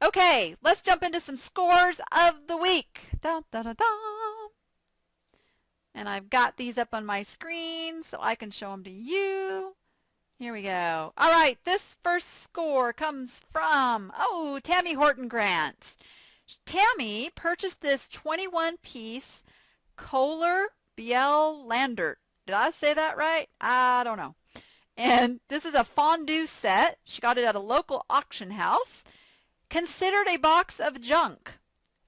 Okay, let's jump into some scores of the week. Da, da, da, da. And I've got these up on my screen so I can show them to you. Here we go. All right, this first score comes from, Tammy Horton Grant. Tammy purchased this 21-piece Kohler Biel Landert. Did I say that right? I don't know. And this is a fondue set. She got it at a local auction house. Considered a box of junk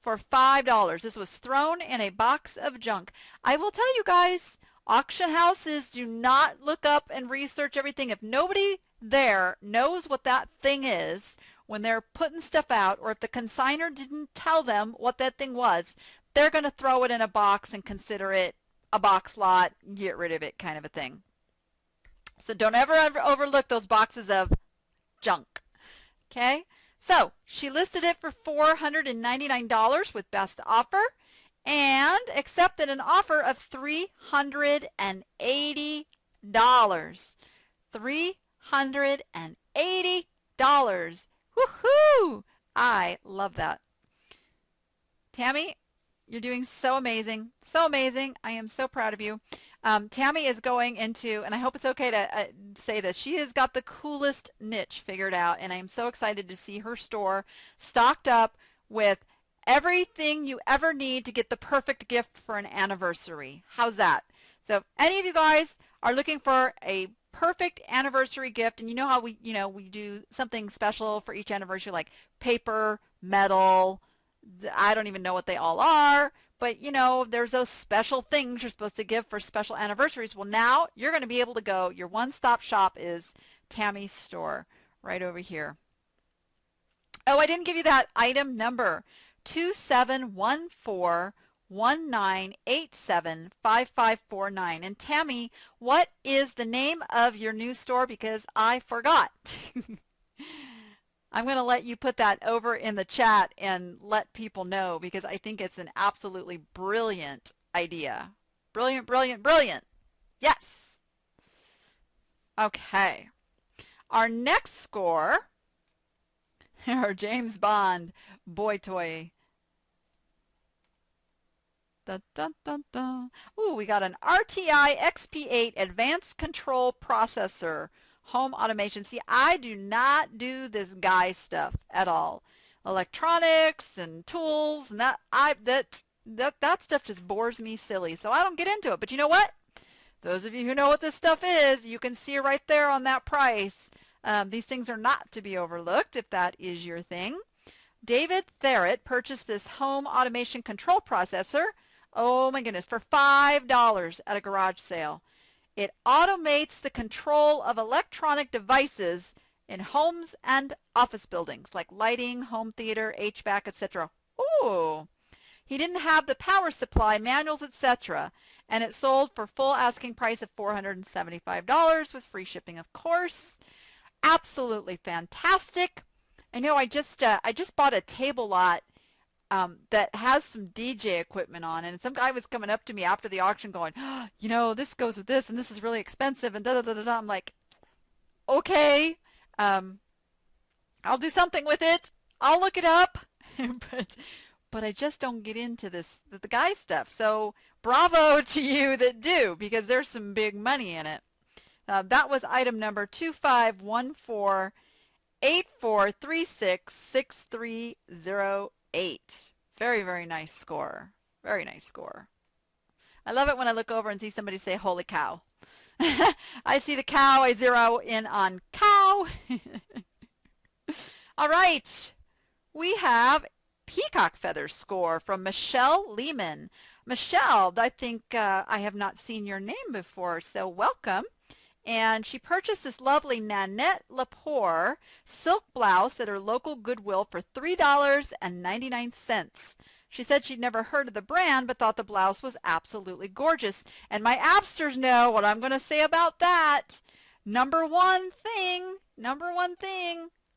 for $5. This was thrown in a box of junk. I will tell you guys, auction houses do not look up and research everything. If nobody there knows what that thing is when they're putting stuff out, or if the consignor didn't tell them what that thing was, they're going to throw it in a box and consider it a box lot, get rid of it kind of a thing. So don't ever overlook those boxes of junk. Okay? So she listed it for $499 with best offer and accepted an offer of $380. $380. Woohoo! I love that. Tammy, you're doing so amazing. So amazing. I am so proud of you. Tammy is going into, and I hope it's okay to say this, she has got the coolest niche figured out, and I am so excited to see her store stocked up with everything you ever need to get the perfect gift for an anniversary. How's that? So if any of you guys are looking for a perfect anniversary gift, and you know how we do something special for each anniversary, like paper, metal, I don't even know what they all are, but there's those special things you're supposed to give for special anniversaries. Well, now you're going to be able to go. Your one-stop shop is Tammy's store right over here. Oh, I didn't give you that item number. 271419875549. And Tammy, what is the name of your new store? Because I forgot. I'm going to let you put that over in the chat and let people know, because I think it's an absolutely brilliant idea. Brilliant, brilliant, brilliant. Yes. Okay. Our next score, our James Bond boy toy. Dun, dun, dun, dun. Ooh, we got an RTI XP8 Advanced Control Processor. Home automation. See, I do not do this guy stuff at all. Electronics and tools and that stuff just bores me silly. So I don't get into it. But you know what? Those of you who know what this stuff is, you can see right there on that price. These things are not to be overlooked if that is your thing. David Therrett purchased this home automation control processor. Oh my goodness, for $5 at a garage sale. It automates the control of electronic devices in homes and office buildings, like lighting, home theater, HVAC, etc. Ooh! He didn't have the power supply, manuals, etc. And it sold for full asking price of $475 with free shipping, of course. Absolutely fantastic. I know I just bought a table lot that has some DJ equipment on, and some guy was coming up to me after the auction going, this goes with this, and this is really expensive, and da-da-da-da-da. I'm like, okay, I'll do something with it. I'll look it up, but I just don't get into the guy stuff. So bravo to you that do, because there's some big money in it. That was item number 251484366308. Very, very nice score. Very nice score. I love it when I look over and see somebody say, holy cow. I see the cow. I zero in on cow. All right. We have Peacock Feather score from Michelle Lehman. Michelle, I think I have not seen your name before, so welcome. And she purchased this lovely Nanette Lepore silk blouse at her local Goodwill for $3.99. She said she'd never heard of the brand, but thought the blouse was absolutely gorgeous. And my appsters know what I'm going to say about that. Number one thing,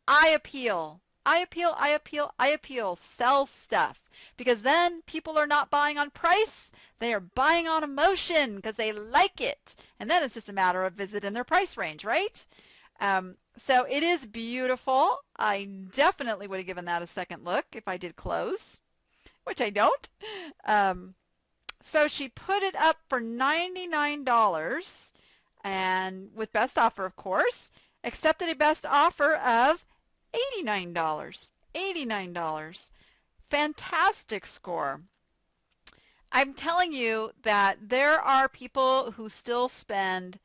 eye appeal. Eye appeal, eye appeal, eye appeal. Sell stuff. Because then people are not buying on price. They are buying on emotion because they like it. And then it's just a matter of visiting their price range, right? So it is beautiful. I definitely would have given that a second look if I did clothes, which I don't. Um, so she put it up for $99 and with best offer, of course, accepted a best offer of $89. $89. Fantastic score. I'm telling you that there are people who still spend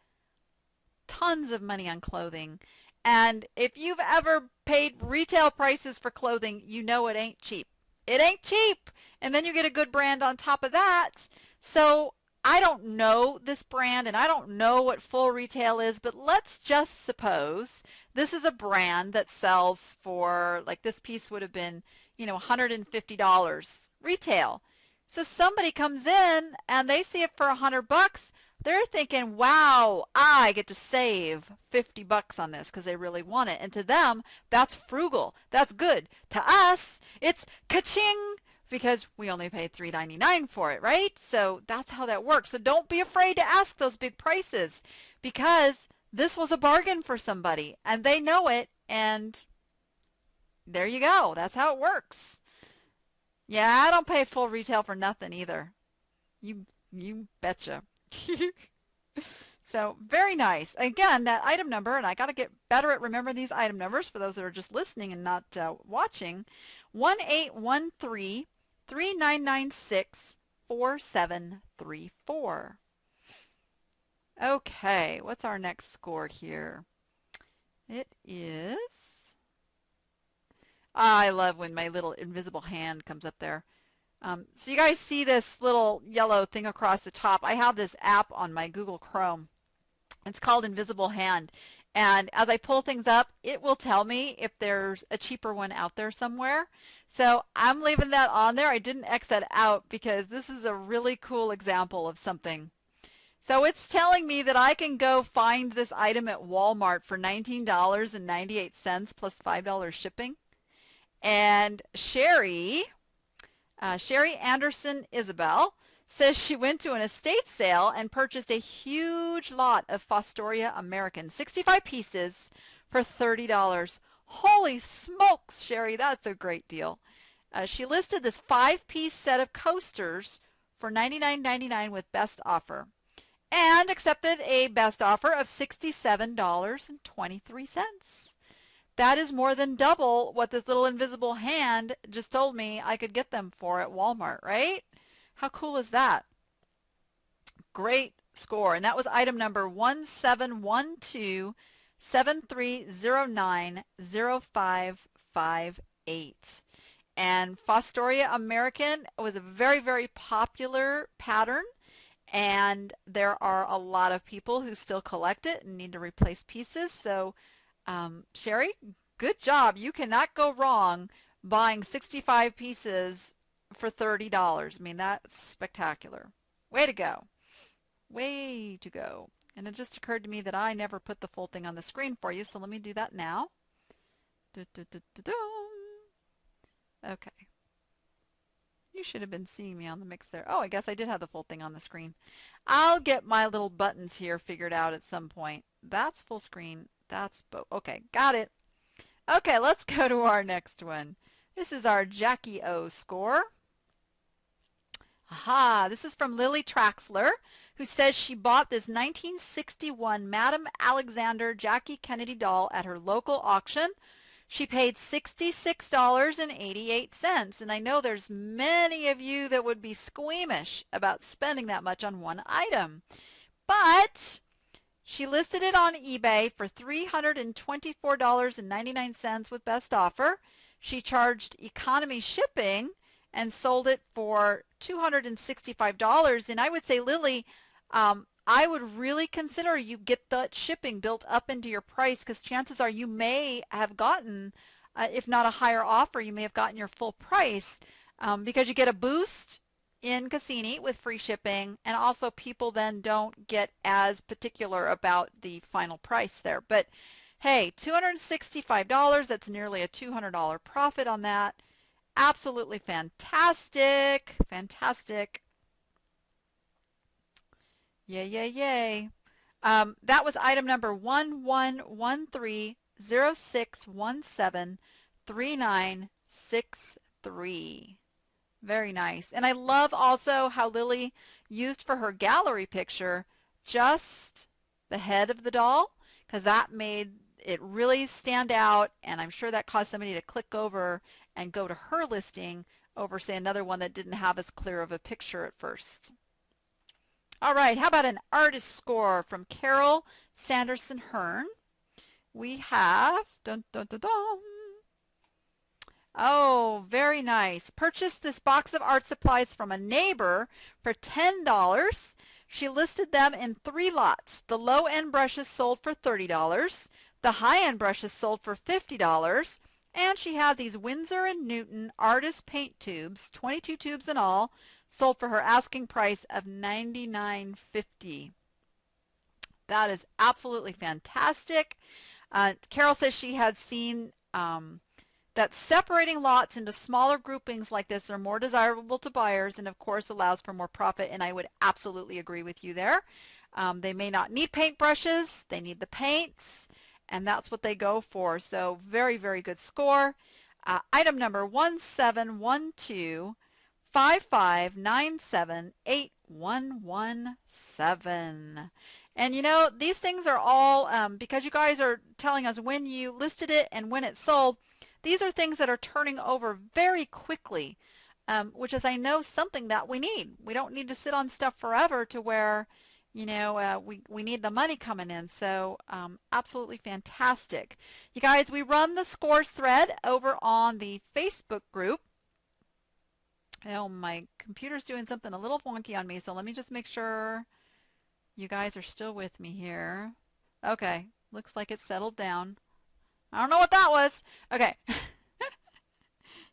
tons of money on clothing. And if you've ever paid retail prices for clothing, you know it ain't cheap. It ain't cheap. And then you get a good brand on top of that. So I don't know this brand and I don't know what full retail is, but let's just suppose this is a brand that sells for, like this piece would have been, $150 retail. So somebody comes in and they see it for $100. They're thinking, wow, I get to save $50 on this because they really want it. And to them, that's frugal. That's good. To us, it's ka-ching because we only paid $3.99 for it, right? So that's how that works. So don't be afraid to ask those big prices because this was a bargain for somebody and they know it. And there you go. That's how it works. Yeah, I don't pay full retail for nothing either. You betcha. So very nice. Again, that item number, and I got to get better at remembering these item numbers for those that are just listening and not watching. 1-813-3996-4734. Okay, what's our next score here? It is. I love when my little invisible hand comes up there. So you guys see this little yellow thing across the top. I have this app on my Google Chrome. It's called Invisible Hand. And as I pull things up, it will tell me if there's a cheaper one out there somewhere. So I'm leaving that on there. I didn't X that out because this is a really cool example of something. So it's telling me that I can go find this item at Walmart for $19.98 plus $5 shipping. And Sherry Anderson Isabel says she went to an estate sale and purchased a huge lot of Fostoria American, 65 pieces for $30. Holy smokes, Sherry, that's a great deal. She listed this 5-piece set of coasters for $99.99 with best offer and accepted a best offer of $67.23. That is more than double what this little invisible hand just told me I could get them for at Walmart, right? How cool is that? Great score. And that was item number 1712-7309-0558. And Fostoria American was a very, very popular pattern. And there are a lot of people who still collect it and need to replace pieces. So Sherry, good job. You cannot go wrong buying 65 pieces for $30. I mean, that's spectacular. Way to go. Way to go. And it just occurred to me that I never put the full thing on the screen for you, so let me do that now. Okay. You should have been seeing me on the mix there. Oh, I guess I did have the full thing on the screen. I'll get my little buttons here figured out at some point. That's full screen. That's okay, got it. Okay, let's go to our next one. This is our Jackie O score. Aha, this is from Lily Traxler, who says she bought this 1961 Madame Alexander Jackie Kennedy doll at her local auction. She paid $66.88, and I know there's many of you that would be squeamish about spending that much on one item. But she listed it on eBay for $324.99 with best offer. She charged economy shipping and sold it for $265. And I would say, Lily, I would really consider you get that shipping built up into your price because chances are you may have gotten, if not a higher offer, you may have gotten your full price because you get a boost in Cassini with free shipping, and also people then don't get as particular about the final price there. But hey, $265, that's nearly a $200 profit on that. Absolutely fantastic. Fantastic. Yay, yay, yay. That was item number 1113 06173963. Very nice. And I love also how Lily used for her gallery picture just the head of the doll, because that made it really stand out, and I'm sure that caused somebody to click over and go to her listing over, say, another one that didn't have as clear of a picture at first. All right, how about an artist score from Carol Sanderson Hearn? We have, dun, dun, dun, dun. Oh, very nice. Purchased this box of art supplies from a neighbor for $10. She listed them in 3 lots. The low-end brushes sold for $30. The high-end brushes sold for $50. And she had these Winsor & Newton artist paint tubes, 22 tubes in all, sold for her asking price of $99.50. That is absolutely fantastic. Carol says she had seen that separating lots into smaller groupings like this are more desirable to buyers and, of course, allows for more profit, and I would absolutely agree with you there. They may not need paintbrushes. They need the paints, and that's what they go for. So very, very good score. Item number 171255978117. And you know, these things are all, because you guys are telling us when you listed it and when it sold, these are things that are turning over very quickly, which is, I know, something that we need. We don't need to sit on stuff forever to where, you know, we need the money coming in. So absolutely fantastic. You guys, we run the scores thread over on the Facebook group. Oh, my computer's doing something a little wonky on me, so let me just make sure you guys are still with me here. Okay, looks like it's settled down. I don't know what that was. Okay.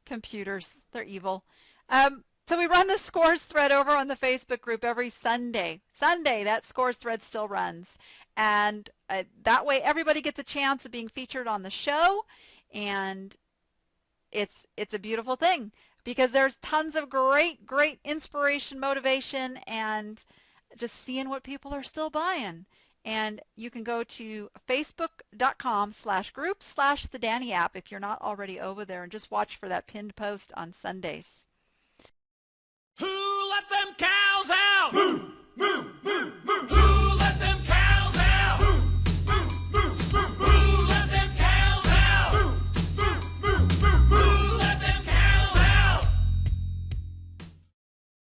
Computers, they're evil. So we run the scores thread over on the Facebook group every Sunday. Sunday, that scores thread still runs. And that way everybody gets a chance of being featured on the show. And it's a beautiful thing because there's tons of great inspiration, motivation, and just seeing what people are still buying. And you can go to facebook.com/group/the Danni App if you're not already over there, and just watch for that pinned post on Sundays. Who let them cows out? Moo, moo, moo, moo. Who